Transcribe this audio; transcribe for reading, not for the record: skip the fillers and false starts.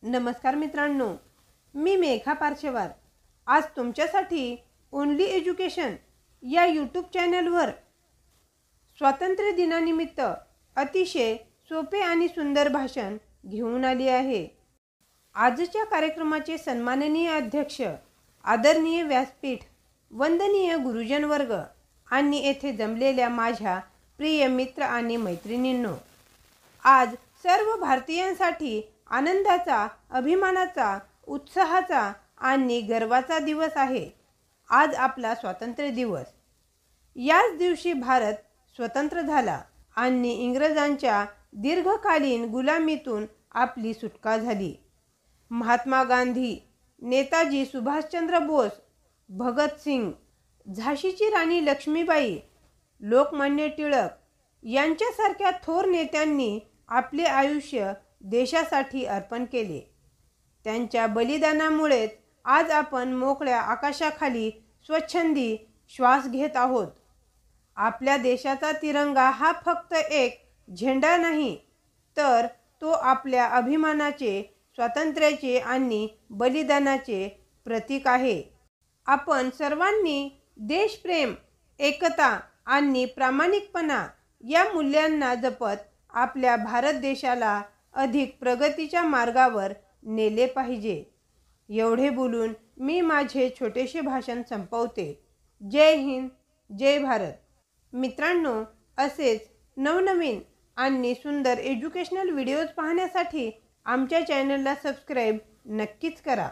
नमस्कार मित्रांनो, मी मेघा पारशेवार आज तुमच्यासाठी ओनली एज्युकेशन या यूट्यूब चॅनलवर स्वातंत्र्य दिनानिमित्त अतिशय सोपे आणि सुंदर भाषण घेऊन आली आहे। आजच्या कार्यक्रमाचे सन्माननीय अध्यक्ष, आदरणीय व्यासपीठ, वंदनीय गुरुजन वर्ग आणि येथे जमलेल्या माझ्या प्रिय मित्र आणि मैत्रिणींनो, आज सर्व भारतीयांसाठी आनंदाचा, अभिमानाचा, उत्साहाचा आणि गर्वाचा दिवस आहे। आज आपला स्वातंत्र्य दिवस। याच दिवशी भारत स्वतंत्र झाला आणि इंग्रजांच्या दीर्घकालीन गुलामीतून आपली सुटका झाली। महात्मा गांधी, नेताजी सुभाषचंद्र बोस, भगतसिंग, झाशीची राणी लक्ष्मीबाई, लोकमान्य टिळक यांच्यासारख्या थोर नेत्यांनी आपले आयुष्य देशासाठी अर्पण केले। त्यांच्या बलिदानामुळेच आज आपण मोकळ्या आकाशाखाली स्वच्छंदी श्वास घेत आहोत। आपल्या देशाचा तिरंगा हा फक्त एक झेंडा नाही, तर तो आपल्या अभिमानाचे, स्वातंत्र्याचे आणि बलिदानाचे प्रतीक आहे। आपण सर्वांनी देशप्रेम, एकता आणि प्रामाणिकपणा या मूल्यांना जपत आपल्या भारत देशाला अधिक प्रगतीच्या मार्गावर नेले पाहिजे। एवढे बोलून मी माझे छोटेसे भाषण संपवते। जय हिंद, जय भारत। मित्रांनो, असेच नवनवीन आणि सुंदर एज्युकेशनल व्हिडिओज पाहण्यासाठी आमच्या चॅनलला सबस्क्राइब नक्कीच करा।